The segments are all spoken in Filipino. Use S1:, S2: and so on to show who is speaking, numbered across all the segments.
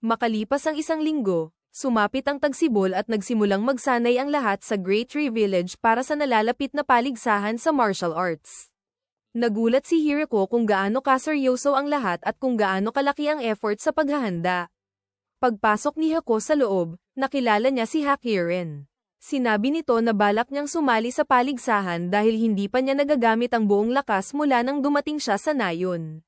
S1: Makalipas ang isang linggo, sumapit ang tagsibol at nagsimulang magsanay ang lahat sa Great Tree Village para sa nalalapit na paligsahan sa martial arts. Nagulat si Hirako kung gaano kaseryoso ang lahat at kung gaano kalaki ang effort sa paghahanda. Pagpasok ni Hako sa loob, nakilala niya si Hakiren. Sinabi nito na balak niyang sumali sa paligsahan dahil hindi pa niya nagagamit ang buong lakas mula nang dumating siya sa nayon.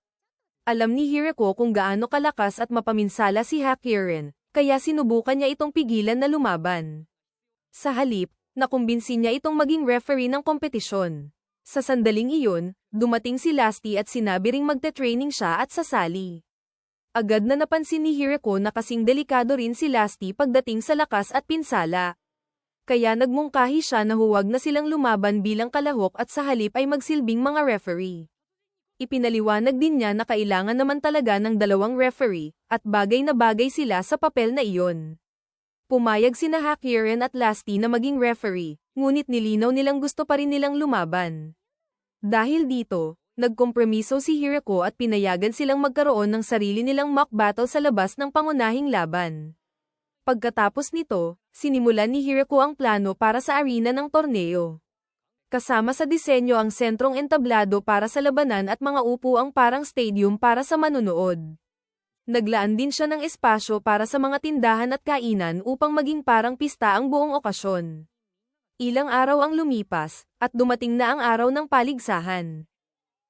S1: Alam ni Hirako kung gaano kalakas at mapaminsala si Hakiren, kaya sinubukan niya itong pigilan na lumaban. Sa halip, nakumbinsi niya itong maging referee ng kompetisyon. Sa sandaling iyon, dumating si Lasty at sinabi ring magte-training siya at sasali. Agad na napansin ni Hirako na kasing delikado rin si Lasty pagdating sa lakas at pinsala. Kaya nagmungkahi siya na huwag na silang lumaban bilang kalahok at sa halip ay magsilbing mga referee. Ipinaliwanag din niya na kailangan naman talaga ng dalawang referee, at bagay na bagay sila sa papel na iyon. Pumayag sina Hakiren at Lasty na maging referee, ngunit nilinaw nilang gusto pa rin nilang lumaban. Dahil dito, nagkompromiso si Hirako at pinayagan silang magkaroon ng sarili nilang mock battle sa labas ng pangunahing laban. Pagkatapos nito, sinimulan ni Hirako ang plano para sa arena ng torneo. Kasama sa disenyo ang sentrong entablado para sa labanan at mga upuang parang stadium para sa manunood. Naglaan din siya ng espasyo para sa mga tindahan at kainan upang maging parang pista ang buong okasyon. Ilang araw ang lumipas, at dumating na ang araw ng paligsahan.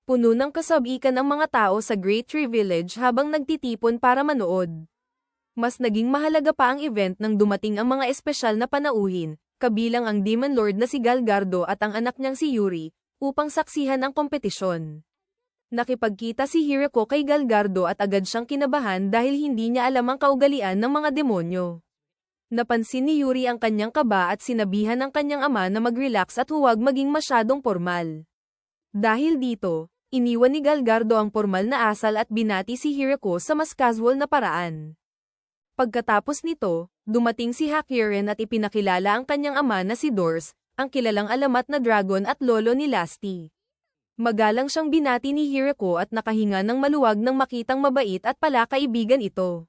S1: Puno ng kasabikan ang mga tao sa Great Tree Village habang nagtitipon para manood. Mas naging mahalaga pa ang event nang dumating ang mga espesyal na panauhin, kabilang ang Demon Lord na si Galgardo at ang anak niyang si Yuri, upang saksihan ang kompetisyon. Nakipagkita si Hirako kay Galgardo at agad siyang kinabahan dahil hindi niya alam ang kaugalian ng mga demonyo. Napansin ni Yuri ang kanyang kaba at sinabihan ng kanyang ama na mag-relax at huwag maging masyadong formal. Dahil dito, iniwan ni Galgardo ang formal na asal at binati si Hirako sa mas casual na paraan. Pagkatapos nito, dumating si Hakiren at ipinakilala ang kanyang ama na si Dors, ang kilalang alamat na dragon at lolo ni Lasty. Magalang siyang binati ni Hirako at nakahinga ng maluwag nang makitang mabait at palakaibigan ito.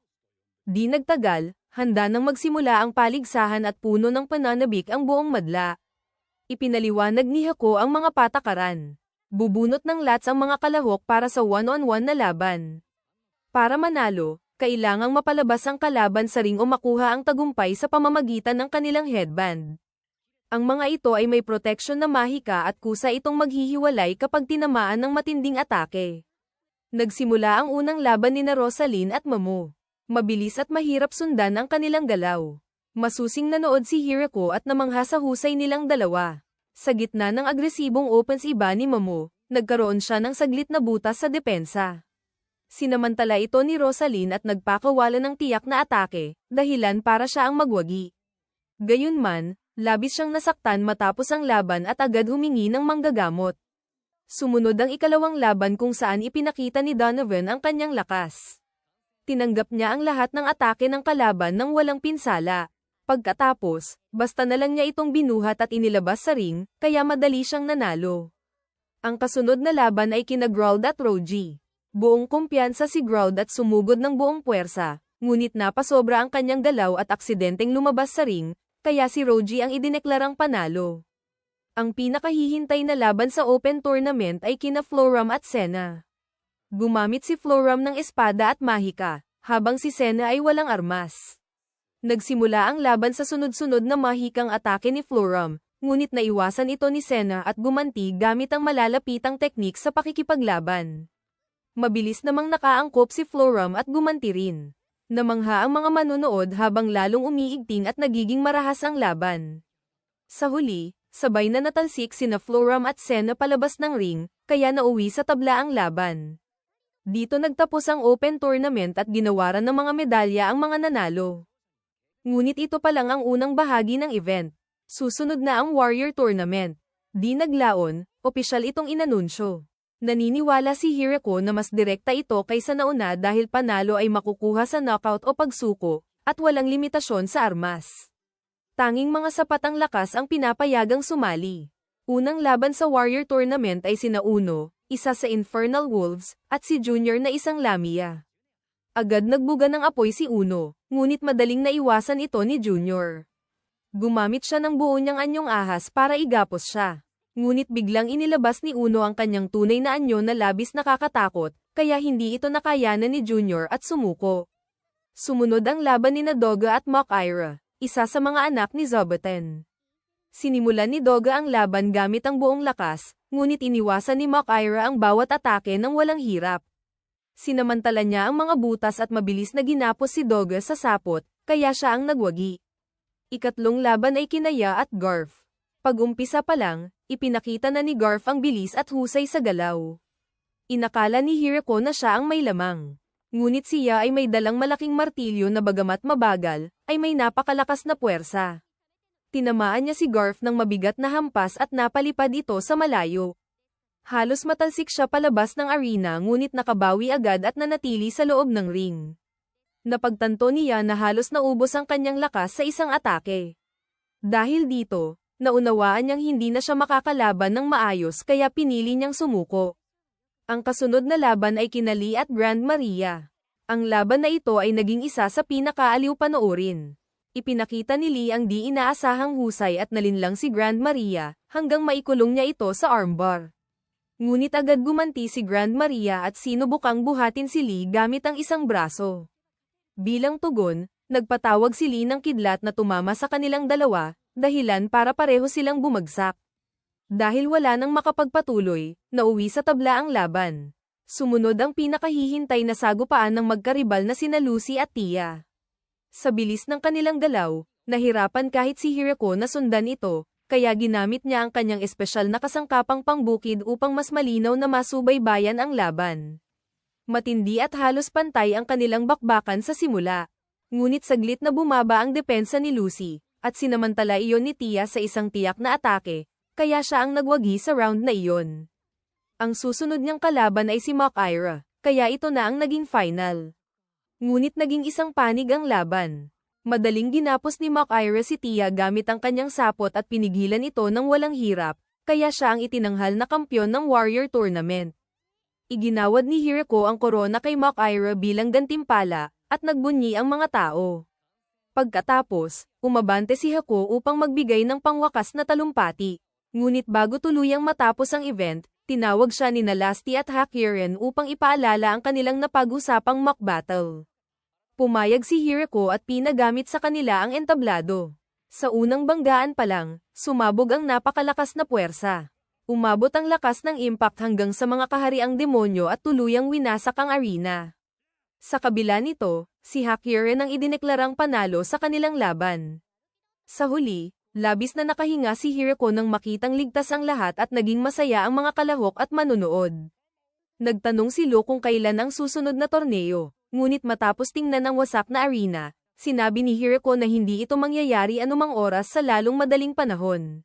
S1: Di nagtagal, handa nang magsimula ang paligsahan at puno ng pananabik ang buong madla. Ipinaliwanag ni Hako ang mga patakaran. Bubunot ng lats ang mga kalahok para sa one-on-one na laban. Para manalo, kailangang mapalabas ang kalaban sa ring o makuha ang tagumpay sa pamamagitan ng kanilang headband. Ang mga ito ay may protection na mahika at kusa itong maghihiwalay kapag tinamaan ng matinding atake. Nagsimula ang unang laban ni Rosaline at Momo. Mabilis at mahirap sundan ang kanilang galaw. Masusing nanood si Hirako at namangha sa husay nilang dalawa. Sa gitna ng agresibong opens iba ni Momo, nagkaroon siya ng saglit na butas sa depensa. Sinamantala ito ni Rosaline at nagpakawala ng tiyak na atake, dahilan para siya ang magwagi. Gayunman, labis siyang nasaktan matapos ang laban at agad humingi ng manggagamot. Sumunod ang ikalawang laban kung saan ipinakita ni Donovan ang kanyang lakas. Tinanggap niya ang lahat ng atake ng kalaban nang walang pinsala. Pagkatapos, basta na lang niya itong binuhat at inilabas sa ring, kaya madali siyang nanalo. Ang kasunod na laban ay kina Grould at Roji. Buong kumpiyansa si Grould at sumugod ng buong puwersa, ngunit napasobra ang kanyang galaw at aksidenteng lumabas sa ring, kaya si Roji ang idineklarang panalo. Ang pinakahihintay na laban sa Open Tournament ay kina Floram at Senna. Gumamit si Floram ng espada at mahika, habang si Senna ay walang armas. Nagsimula ang laban sa sunod-sunod na mahikang atake ni Floram, ngunit naiwasan ito ni Senna at gumanti gamit ang malalapitang teknik sa pakikipaglaban. Mabilis namang nakaangkop si Floram at gumanti rin. Namangha ang mga manunood habang lalong umiigting at nagiging marahas ang laban. Sa huli, sabay na natalsik sina Floram at Senna palabas ng ring, kaya nauwi sa tabla ang laban. Dito nagtapos ang Open Tournament at ginawaran ng mga medalya ang mga nanalo. Ngunit ito pa lang ang unang bahagi ng event. Susunod na ang Warrior Tournament. Di naglaon, opisyal itong inanunsyo. Naniniwala si Hirako na mas direkta ito kaysa nauna dahil panalo ay makukuha sa knockout o pagsuko, at walang limitasyon sa armas. Tanging mga sapat ang lakas ang pinapayagang sumali. Unang laban sa Warrior Tournament ay sina Uno, isa sa Infernal Wolves, at si Junior na isang Lamia. Agad nagbuga ng apoy si Uno, ngunit madaling naiwasan ito ni Junior. Gumamit siya ng buo niyang anyong ahas para igapos siya. Ngunit biglang inilabas ni Uno ang kanyang tunay na anyo na labis nakakatakot, kaya hindi ito nakayanan ni Junior at sumuko. Sumunod ang laban ni Doga at Mach Ira, isa sa mga anak ni Zobuten. Sinimulan ni Doga ang laban gamit ang buong lakas, ngunit iniwasan ni Mach Ira ang bawat atake ng walang hirap. Sinamantala niya ang mga butas at mabilis na ginapos si Doga sa sapot, kaya siya ang nagwagi. Ikatlong laban ay kinaya at Garf. Pag-umpisa pa lang, ipinakita na ni Garf ang bilis at husay sa galaw. Inakala ni Hirako na siya ang may lamang. Ngunit siya ay may dalang malaking martilyo na bagamat mabagal, ay may napakalakas na puwersa. Tinamaan niya si Garf ng mabigat na hampas at napalipad ito sa malayo. Halos matalsik siya palabas ng arena ngunit nakabawi agad at nanatili sa loob ng ring. Napagtanto niya na halos naubos ang kanyang lakas sa isang atake. Dahil dito, naunawaan niyang hindi na siya makakalaban ng maayos kaya pinili niyang sumuko. Ang kasunod na laban ay kina Lee at Grand Maria. Ang laban na ito ay naging isa sa pinakaaliw panoorin. Ipinakita ni Lee ang di inaasahang husay at nalinlang si Grand Maria, hanggang maikulong niya ito sa armbar. Ngunit agad gumanti si Grand Maria at sinubukang buhatin si Lee gamit ang isang braso. Bilang tugon, nagpatawag si Lee ng kidlat na tumama sa kanilang dalawa, dahilan para pareho silang bumagsak. Dahil wala nang makapagpatuloy, nauwi sa tabla ang laban. Sumunod ang pinakahihintay na sagupaan ng magkaribal na sina Lucy at Tia. Sa bilis ng kanilang galaw, nahirapan kahit si Hirako na sundan ito, kaya ginamit niya ang kanyang espesyal na kasangkapang pangbukid upang mas malinaw na masubaybayan ang laban. Matindi at halos pantay ang kanilang bakbakan sa simula. Ngunit saglit na bumaba ang depensa ni Lucy, at sinamantala iyon ni Tia sa isang tiyak na atake, kaya siya ang nagwagi sa round na iyon. Ang susunod niyang kalaban ay si Mach Ira, kaya ito na ang naging final. Ngunit naging isang panig ang laban. Madaling ginapos ni Mach Ira si Tia gamit ang kanyang sapot at pinigilan ito ng walang hirap, kaya siya ang itinanghal na kampyon ng Warrior Tournament. Iginawad ni Hirako ang korona kay Mach Ira bilang gantimpala, at nagbunyi ang mga tao. Pagkatapos, umabante si Hako upang magbigay ng pangwakas na talumpati. Ngunit bago tuluyang matapos ang event, tinawag siya ni Lasty at Hakiren upang ipaalala ang kanilang napag-usapang mock battle. Pumayag si Hirako at pinagamit sa kanila ang entablado. Sa unang banggaan pa lang, sumabog ang napakalakas na puwersa. Umabot ang lakas ng impact hanggang sa mga kahariang demonyo at tuluyang winasak ang arena. Sa kabila nito, si Hakiren ang idineklarang panalo sa kanilang laban. Sa huli, labis na nakahinga si Hirako nang makitang ligtas ang lahat at naging masaya ang mga kalahok at manunood. Nagtanong si Lo kung kailan ang susunod na torneo. Ngunit matapos tingnan ang wasak na arena, sinabi ni Hirako na hindi ito mangyayari anumang oras sa lalong madaling panahon.